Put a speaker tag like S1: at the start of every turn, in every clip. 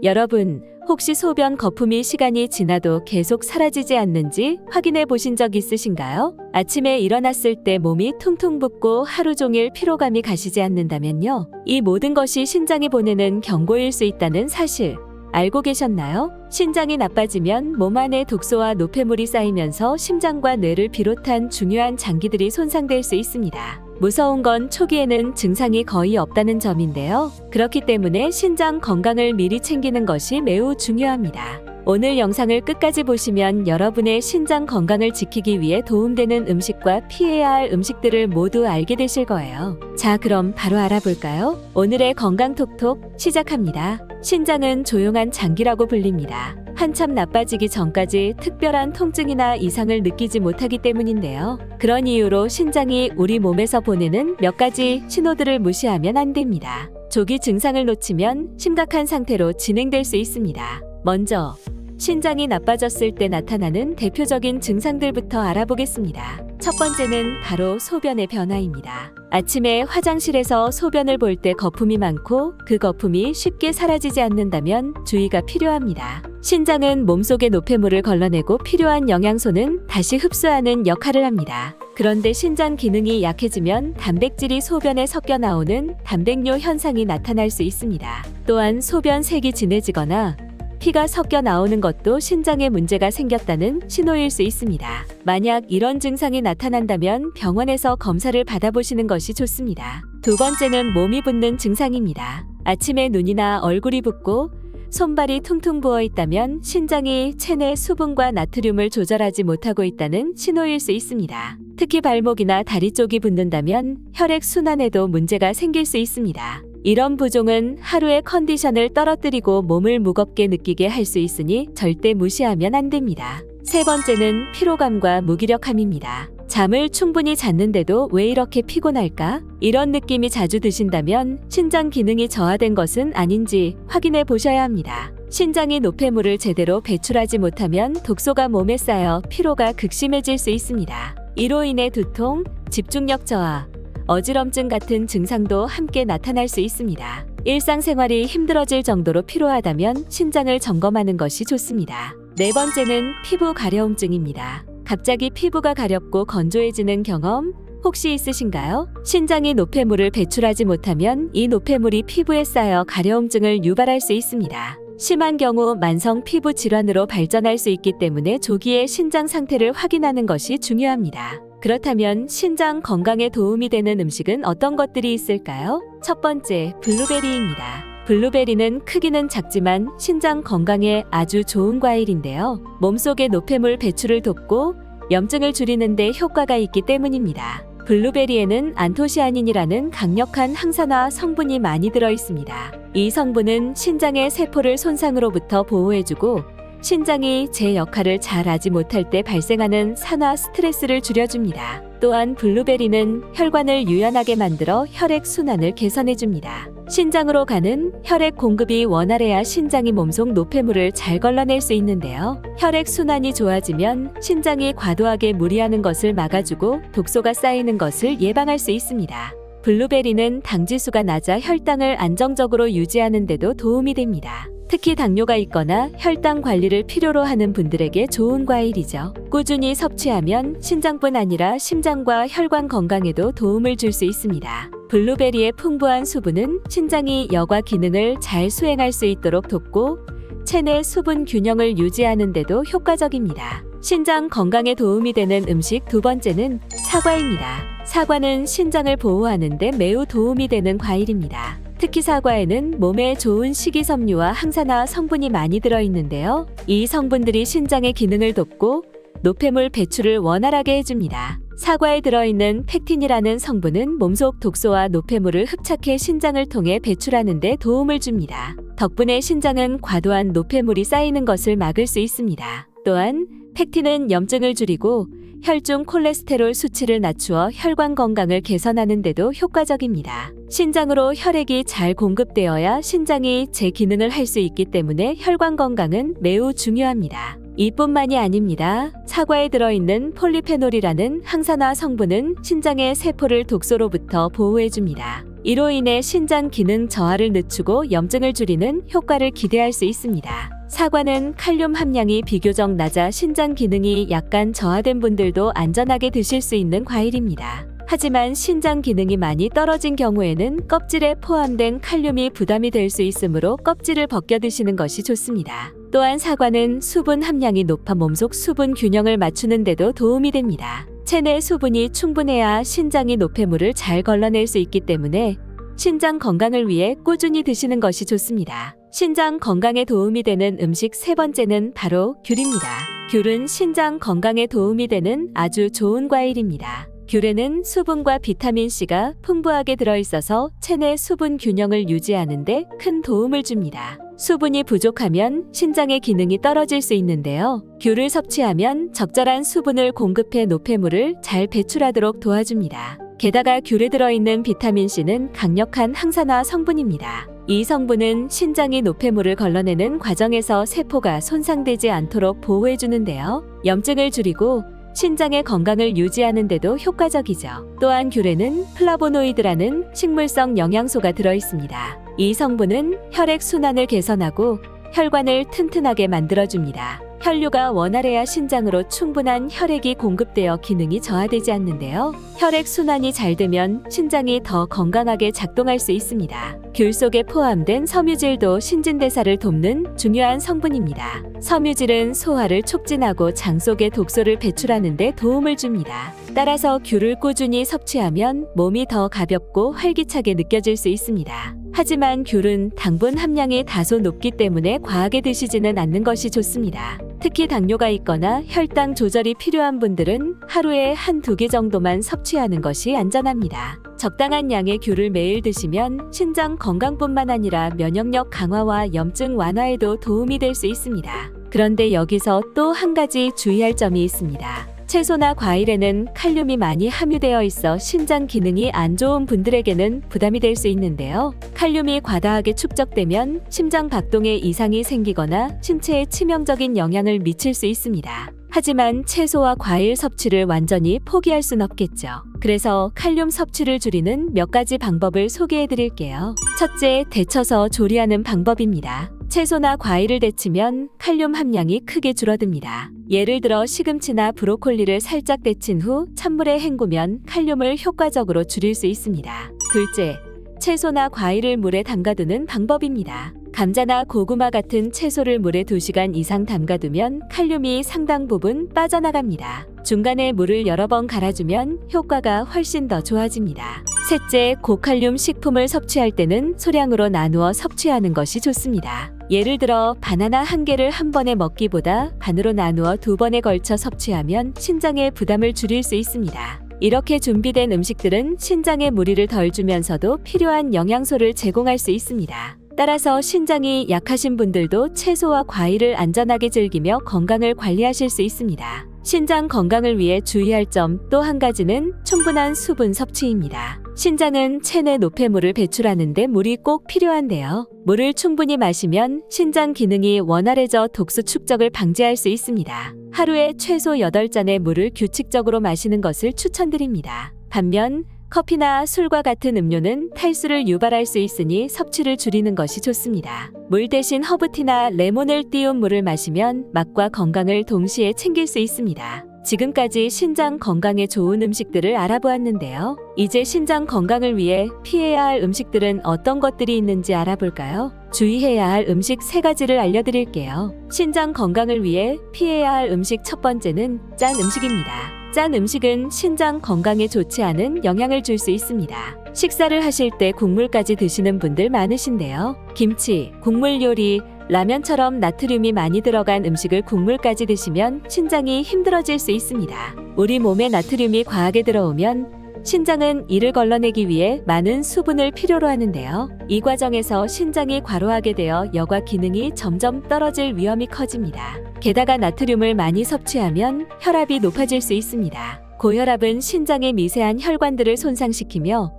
S1: 여러분, 혹시 소변 거품이 시간이 지나도 계속 사라지지 않는지 확인해 보신 적 있으신가요? 아침에 일어났을 때 몸이 퉁퉁 붓고 하루 종일 피로감이 가시지 않는다면요. 이 모든 것이 신장이 보내는 경고일 수 있다는 사실 알고 계셨나요? 신장이 나빠지면 몸 안에 독소와 노폐물이 쌓이면서 심장과 뇌를 비롯한 중요한 장기들이 손상될 수 있습니다. 무서운 건 초기에는 증상이 거의 없다는 점인데요. 그렇기 때문에 신장 건강을 미리 챙기는 것이 매우 중요합니다. 오늘 영상을 끝까지 보시면 여러분의 신장 건강을 지키기 위해 도움되는 음식과 피해야 할 음식들을 모두 알게 되실 거예요. 자, 그럼 바로 알아볼까요? 오늘의 건강톡톡 시작합니다. 신장은 조용한 장기라고 불립니다. 한참 나빠지기 전까지 특별한 통증이나 이상을 느끼지 못하기 때문인데요. 그런 이유로 신장이 우리 몸에서 보내는 몇 가지 신호들을 무시하면 안 됩니다. 조기 증상을 놓치면 심각한 상태로 진행될 수 있습니다. 먼저 신장이 나빠졌을 때 나타나는 대표적인 증상들부터 알아보겠습니다. 첫 번째는 바로 소변의 변화입니다. 아침에 화장실에서 소변을 볼 때 거품이 많고 그 거품이 쉽게 사라지지 않는다면 주의가 필요합니다. 신장은 몸속의 노폐물을 걸러내고 필요한 영양소는 다시 흡수하는 역할을 합니다. 그런데 신장 기능이 약해지면 단백질이 소변에 섞여 나오는 단백뇨 현상이 나타날 수 있습니다. 또한 소변 색이 진해지거나 피가 섞여 나오는 것도 신장에 문제가 생겼다는 신호일 수 있습니다. 만약 이런 증상이 나타난다면 병원에서 검사를 받아보시는 것이 좋습니다. 두 번째는 몸이 붓는 증상입니다. 아침에 눈이나 얼굴이 붓고 손발이 퉁퉁 부어 있다면 신장이 체내 수분과 나트륨을 조절하지 못하고 있다는 신호일 수 있습니다. 특히 발목이나 다리 쪽이 붓는다면 혈액 순환에도 문제가 생길 수 있습니다. 이런 부종은 하루의 컨디션을 떨어뜨리고 몸을 무겁게 느끼게 할 수 있으니 절대 무시하면 안 됩니다. 세 번째는 피로감과 무기력함입니다. 잠을 충분히 잤는데도 왜 이렇게 피곤할까? 이런 느낌이 자주 드신다면 신장 기능이 저하된 것은 아닌지 확인해 보셔야 합니다. 신장이 노폐물을 제대로 배출하지 못하면 독소가 몸에 쌓여 피로가 극심해질 수 있습니다. 이로 인해 두통, 집중력 저하, 어지럼증 같은 증상도 함께 나타날 수 있습니다. 일상생활이 힘들어질 정도로 피로하다면 신장을 점검하는 것이 좋습니다. 네 번째는 피부 가려움증입니다. 갑자기 피부가 가렵고 건조해지는 경험 혹시 있으신가요? 신장이 노폐물을 배출하지 못하면 이 노폐물이 피부에 쌓여 가려움증을 유발할 수 있습니다. 심한 경우 만성 피부 질환으로 발전할 수 있기 때문에 조기에 신장 상태를 확인하는 것이 중요합니다. 그렇다면 신장 건강에 도움이 되는 음식은 어떤 것들이 있을까요? 첫 번째, 블루베리입니다. 블루베리는 크기는 작지만 신장 건강에 아주 좋은 과일인데요. 몸속의 노폐물 배출을 돕고 염증을 줄이는 데 효과가 있기 때문입니다. 블루베리에는 안토시아닌이라는 강력한 항산화 성분이 많이 들어 있습니다. 이 성분은 신장의 세포를 손상으로부터 보호해주고 신장이 제 역할을 잘 하지 못할 때 발생하는 산화 스트레스를 줄여줍니다. 또한 블루베리는 혈관을 유연하게 만들어 혈액 순환을 개선해줍니다. 신장으로 가는 혈액 공급이 원활해야 신장이 몸속 노폐물을 잘 걸러낼 수 있는데요. 혈액 순환이 좋아지면 신장이 과도하게 무리하는 것을 막아주고 독소가 쌓이는 것을 예방할 수 있습니다. 블루베리는 당지수가 낮아 혈당을 안정적으로 유지하는 데도 도움이 됩니다. 특히 당뇨가 있거나 혈당 관리를 필요로 하는 분들에게 좋은 과일이죠. 꾸준히 섭취하면 신장뿐 아니라 심장과 혈관 건강에도 도움을 줄 수 있습니다. 블루베리의 풍부한 수분은 신장이 여과 기능을 잘 수행할 수 있도록 돕고 체내 수분 균형을 유지하는 데도 효과적입니다. 신장 건강에 도움이 되는 음식 두 번째는 사과입니다. 사과는 신장을 보호하는 데 매우 도움이 되는 과일입니다. 특히 사과에는 몸에 좋은 식이섬유와 항산화 성분이 많이 들어있는데요. 이 성분들이 신장의 기능을 돕고 노폐물 배출을 원활하게 해줍니다. 사과에 들어있는 펙틴이라는 성분은 몸속 독소와 노폐물을 흡착해 신장을 통해 배출하는 데 도움을 줍니다. 덕분에 신장은 과도한 노폐물이 쌓이는 것을 막을 수 있습니다. 또한 펙틴은 염증을 줄이고 혈중 콜레스테롤 수치를 낮추어 혈관 건강을 개선하는 데도 효과적입니다. 신장으로 혈액이 잘 공급되어야 신장이 제 기능을 할 수 있기 때문에 혈관 건강은 매우 중요합니다. 이뿐만이 아닙니다. 사과에 들어있는 폴리페놀이라는 항산화 성분은 신장의 세포를 독소로부터 보호해줍니다. 이로 인해 신장 기능 저하를 늦추고 염증을 줄이는 효과를 기대할 수 있습니다. 사과는 칼륨 함량이 비교적 낮아 신장 기능이 약간 저하된 분들도 안전하게 드실 수 있는 과일입니다. 하지만 신장 기능이 많이 떨어진 경우에는 껍질에 포함된 칼륨이 부담이 될 수 있으므로 껍질을 벗겨 드시는 것이 좋습니다. 또한 사과는 수분 함량이 높아 몸속 수분 균형을 맞추는 데도 도움이 됩니다. 체내 수분이 충분해야 신장이 노폐물을 잘 걸러낼 수 있기 때문에 신장 건강을 위해 꾸준히 드시는 것이 좋습니다. 신장 건강에 도움이 되는 음식 세 번째는 바로 귤입니다. 귤은 신장 건강에 도움이 되는 아주 좋은 과일입니다. 귤에는 수분과 비타민C가 풍부하게 들어있어서 체내 수분 균형을 유지하는 데 큰 도움을 줍니다. 수분이 부족하면 신장의 기능이 떨어질 수 있는데요. 귤을 섭취하면 적절한 수분을 공급해 노폐물을 잘 배출하도록 도와줍니다. 게다가 귤에 들어있는 비타민C는 강력한 항산화 성분입니다. 이 성분은 신장이 노폐물을 걸러내는 과정에서 세포가 손상되지 않도록 보호해주는데요. 염증을 줄이고 신장의 건강을 유지하는 데도 효과적이죠. 또한 귤에는 플라보노이드라는 식물성 영양소가 들어있습니다. 이 성분은 혈액 순환을 개선하고 혈관을 튼튼하게 만들어줍니다. 혈류가 원활해야 신장으로 충분한 혈액이 공급되어 기능이 저하되지 않는데요. 혈액 순환이 잘 되면 신장이 더 건강하게 작동할 수 있습니다. 귤 속에 포함된 섬유질도 신진대사를 돕는 중요한 성분입니다. 섬유질은 소화를 촉진하고 장 속의 독소를 배출하는 데 도움을 줍니다. 따라서 귤을 꾸준히 섭취하면 몸이 더 가볍고 활기차게 느껴질 수 있습니다. 하지만 귤은 당분 함량이 다소 높기 때문에 과하게 드시지는 않는 것이 좋습니다. 특히 당뇨가 있거나 혈당 조절이 필요한 분들은 하루에 한두 개 정도만 섭취하는 것이 안전합니다. 적당한 양의 귤을 매일 드시면 신장 건강뿐만 아니라 면역력 강화와 염증 완화에도 도움이 될 수 있습니다. 그런데 여기서 또 한 가지 주의할 점이 있습니다. 채소나 과일에는 칼륨이 많이 함유되어 있어 신장 기능이 안 좋은 분들에게는 부담이 될 수 있는데요. 칼륨이 과다하게 축적되면 심장 박동에 이상이 생기거나 신체에 치명적인 영향을 미칠 수 있습니다. 하지만 채소와 과일 섭취를 완전히 포기할 순 없겠죠. 그래서 칼륨 섭취를 줄이는 몇 가지 방법을 소개해 드릴게요. 첫째, 데쳐서 조리하는 방법입니다. 채소나 과일을 데치면 칼륨 함량이 크게 줄어듭니다. 예를 들어 시금치나 브로콜리를 살짝 데친 후 찬물에 헹구면 칼륨을 효과적으로 줄일 수 있습니다. 둘째, 채소나 과일을 물에 담가두는 방법입니다. 감자나 고구마 같은 채소를 물에 2시간 이상 담가두면 칼륨이 상당 부분 빠져나갑니다. 중간에 물을 여러 번 갈아주면 효과가 훨씬 더 좋아집니다. 셋째, 고칼륨 식품을 섭취할 때는 소량으로 나누어 섭취하는 것이 좋습니다. 예를 들어 바나나 한 개를 한 번에 먹기보다 반으로 나누어 2번에 걸쳐 섭취하면 신장의 부담을 줄일 수 있습니다. 이렇게 준비된 음식들은 신장에 무리를 덜 주면서도 필요한 영양소를 제공할 수 있습니다. 따라서 신장이 약하신 분들도 채소와 과일을 안전하게 즐기며 건강을 관리하실 수 있습니다. 신장 건강을 위해 주의할 점 또 한 가지는 충분한 수분 섭취입니다. 신장은 체내 노폐물을 배출하는 데 물이 꼭 필요한데요. 물을 충분히 마시면 신장 기능이 원활해져 독소 축적을 방지할 수 있습니다. 하루에 최소 8잔의 물을 규칙적으로 마시는 것을 추천드립니다. 반면 커피나 술과 같은 음료는 탈수를 유발할 수 있으니 섭취를 줄이는 것이 좋습니다. 물 대신 허브티나 레몬을 띄운 물을 마시면 맛과 건강을 동시에 챙길 수 있습니다. 지금까지 신장 건강에 좋은 음식들을 알아보았는데요. 이제 신장 건강을 위해 피해야 할 음식들은 어떤 것들이 있는지 알아볼까요? 주의해야 할 음식 3가지를 알려드릴게요. 신장 건강을 위해 피해야 할 음식 첫 번째는 짠 음식입니다. 짠 음식은 신장 건강에 좋지 않은 영향을 줄 수 있습니다. 식사를 하실 때 국물까지 드시는 분들 많으신데요. 김치, 국물 요리, 라면처럼 나트륨이 많이 들어간 음식을 국물까지 드시면 신장이 힘들어질 수 있습니다. 우리 몸에 나트륨이 과하게 들어오면 신장은 이를 걸러내기 위해 많은 수분을 필요로 하는데요. 이 과정에서 신장이 과로하게 되어 여과 기능이 점점 떨어질 위험이 커집니다. 게다가 나트륨을 많이 섭취하면 혈압이 높아질 수 있습니다. 고혈압은 신장의 미세한 혈관들을 손상시키며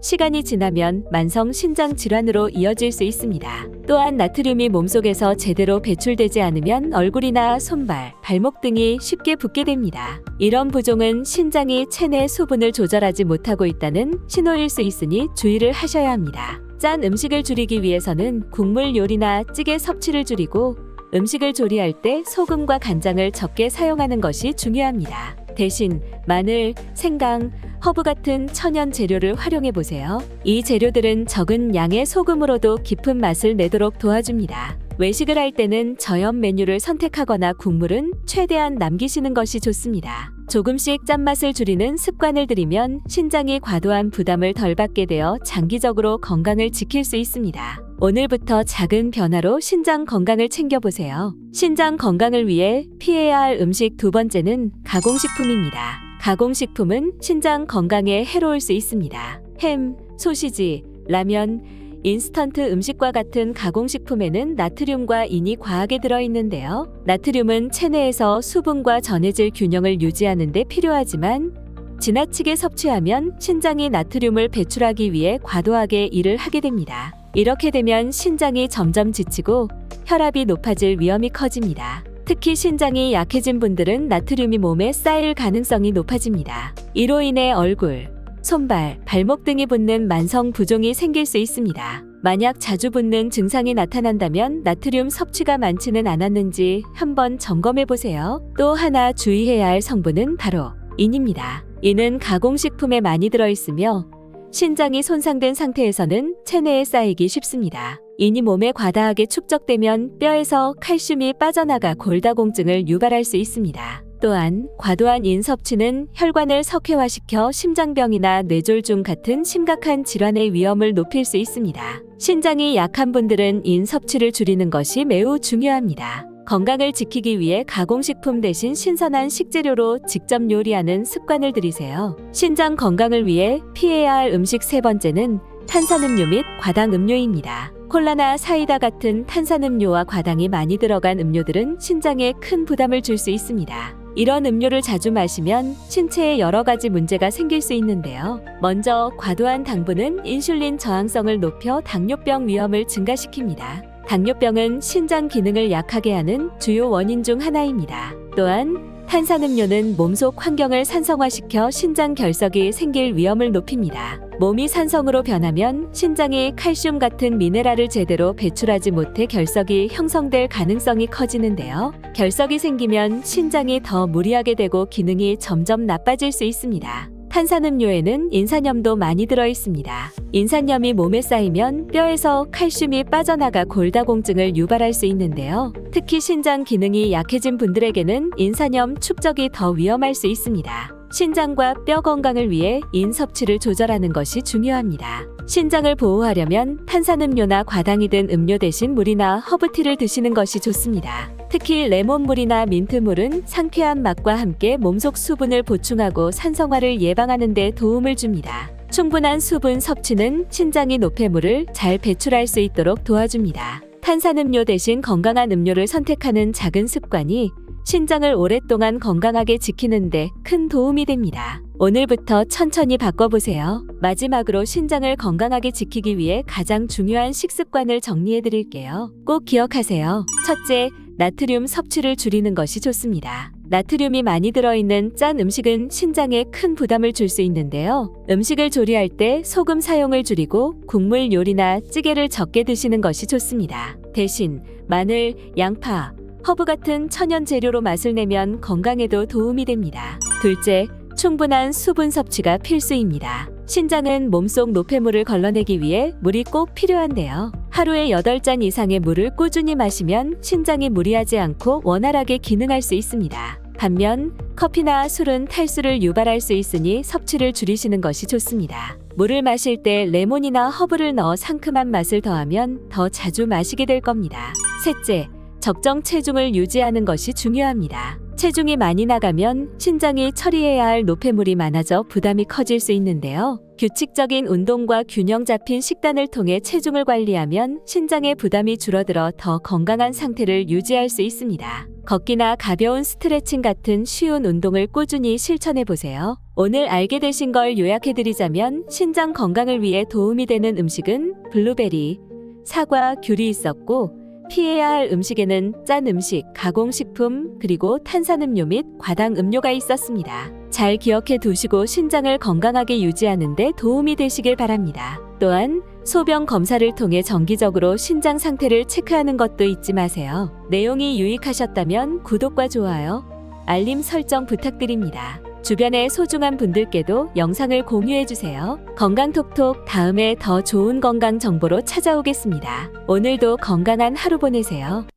S1: 시간이 지나면 만성 신장 질환으로 이어질 수 있습니다. 또한 나트륨이 몸속에서 제대로 배출되지 않으면 얼굴이나 손발, 발목 등이 쉽게 붓게 됩니다. 이런 부종은 신장이 체내 수분을 조절하지 못하고 있다는 신호일 수 있으니 주의를 하셔야 합니다. 짠 음식을 줄이기 위해서는 국물 요리나 찌개 섭취를 줄이고 음식을 조리할 때 소금과 간장을 적게 사용하는 것이 중요합니다. 대신 마늘, 생강, 허브 같은 천연 재료를 활용해 보세요. 이 재료들은 적은 양의 소금으로도 깊은 맛을 내도록 도와줍니다. 외식을 할 때는 저염 메뉴를 선택하거나 국물은 최대한 남기시는 것이 좋습니다. 조금씩 짠맛을 줄이는 습관을 들이면 신장이 과도한 부담을 덜 받게 되어 장기적으로 건강을 지킬 수 있습니다. 오늘부터 작은 변화로 신장 건강을 챙겨보세요. 신장 건강을 위해 피해야 할 음식 두 번째는 가공식품입니다. 가공식품은 신장 건강에 해로울 수 있습니다. 햄, 소시지, 라면, 인스턴트 음식과 같은 가공식품에는 나트륨과 인이 과하게 들어있는데요. 나트륨은 체내에서 수분과 전해질 균형을 유지하는 데 필요하지만 지나치게 섭취하면 신장이 나트륨을 배출하기 위해 과도하게 일을 하게 됩니다. 이렇게 되면 신장이 점점 지치고 혈압이 높아질 위험이 커집니다. 특히 신장이 약해진 분들은 나트륨이 몸에 쌓일 가능성이 높아집니다. 이로 인해 얼굴, 손발, 발목 등이 붓는 만성 부종이 생길 수 있습니다. 만약 자주 붓는 증상이 나타난다면 나트륨 섭취가 많지는 않았는지 한번 점검해 보세요. 또 하나 주의해야 할 성분은 바로 인입니다. 인은 가공식품에 많이 들어있으며 신장이 손상된 상태에서는 체내에 쌓이기 쉽습니다. 인이 몸에 과다하게 축적되면 뼈에서 칼슘이 빠져나가 골다공증을 유발할 수 있습니다. 또한 과도한 인 섭취는 혈관을 석회화시켜 심장병이나 뇌졸중 같은 심각한 질환의 위험을 높일 수 있습니다. 신장이 약한 분들은 인 섭취를 줄이는 것이 매우 중요합니다. 건강을 지키기 위해 가공식품 대신 신선한 식재료로 직접 요리하는 습관을 들이세요. 신장 건강을 위해 피해야 할 음식 세 번째는 탄산음료 및 과당음료입니다. 콜라나 사이다 같은 탄산음료와 과당이 많이 들어간 음료들은 신장에 큰 부담을 줄 수 있습니다. 이런 음료를 자주 마시면 신체에 여러 가지 문제가 생길 수 있는데요. 먼저 과도한 당분은 인슐린 저항성을 높여 당뇨병 위험을 증가시킵니다. 당뇨병은 신장 기능을 약하게 하는 주요 원인 중 하나입니다. 또한 탄산음료는 몸속 환경을 산성화시켜 신장 결석이 생길 위험을 높입니다. 몸이 산성으로 변하면 신장이 칼슘 같은 미네랄을 제대로 배출하지 못해 결석이 형성될 가능성이 커지는데요. 결석이 생기면 신장이 더 무리하게 되고 기능이 점점 나빠질 수 있습니다. 탄산음료에는 인산염도 많이 들어있습니다. 인산염이 몸에 쌓이면 뼈에서 칼슘이 빠져나가 골다공증을 유발할 수 있는데요. 특히 신장 기능이 약해진 분들에게는 인산염 축적이 더 위험할 수 있습니다. 신장과 뼈 건강을 위해 인 섭취를 조절하는 것이 중요합니다. 신장을 보호하려면 탄산음료나 과당이 든 음료 대신 물이나 허브티를 드시는 것이 좋습니다. 특히 레몬물이나 민트물은 상쾌한 맛과 함께 몸속 수분을 보충하고 산성화를 예방하는 데 도움을 줍니다. 충분한 수분 섭취는 신장이 노폐물을 잘 배출할 수 있도록 도와줍니다. 탄산음료 대신 건강한 음료를 선택하는 작은 습관이 신장을 오랫동안 건강하게 지키는 데 큰 도움이 됩니다. 오늘부터 천천히 바꿔보세요. 마지막으로 신장을 건강하게 지키기 위해 가장 중요한 식습관을 정리해 드릴게요. 꼭 기억하세요. 첫째, 나트륨 섭취를 줄이는 것이 좋습니다. 나트륨이 많이 들어있는 짠 음식은 신장에 큰 부담을 줄 수 있는데요. 음식을 조리할 때 소금 사용을 줄이고 국물 요리나 찌개를 적게 드시는 것이 좋습니다. 대신 마늘, 양파, 허브 같은 천연 재료로 맛을 내면 건강에도 도움이 됩니다. 둘째, 충분한 수분 섭취가 필수입니다. 신장은 몸속 노폐물을 걸러내기 위해 물이 꼭 필요한데요. 하루에 8잔 이상의 물을 꾸준히 마시면 신장이 무리하지 않고 원활하게 기능할 수 있습니다. 반면 커피나 술은 탈수를 유발할 수 있으니 섭취를 줄이시는 것이 좋습니다. 물을 마실 때 레몬이나 허브를 넣어 상큼한 맛을 더하면 더 자주 마시게 될 겁니다. 셋째, 적정 체중을 유지하는 것이 중요합니다. 체중이 많이 나가면 신장이 처리해야 할 노폐물이 많아져 부담이 커질 수 있는데요. 규칙적인 운동과 균형 잡힌 식단을 통해 체중을 관리하면 신장의 부담이 줄어들어 더 건강한 상태를 유지할 수 있습니다. 걷기나 가벼운 스트레칭 같은 쉬운 운동을 꾸준히 실천해 보세요. 오늘 알게 되신 걸 요약해드리자면 신장 건강을 위해 도움이 되는 음식은 블루베리, 사과, 귤이 있었고 피해야 할 음식에는 짠 음식, 가공식품, 그리고 탄산음료 및 과당 음료가 있었습니다. 잘 기억해 두시고 신장을 건강하게 유지하는 데 도움이 되시길 바랍니다. 또한 소변 검사를 통해 정기적으로 신장 상태를 체크하는 것도 잊지 마세요. 내용이 유익하셨다면 구독과 좋아요, 알림 설정 부탁드립니다. 주변의 소중한 분들께도 영상을 공유해주세요. 건강톡톡 다음에 더 좋은 건강 정보로 찾아오겠습니다. 오늘도 건강한 하루 보내세요.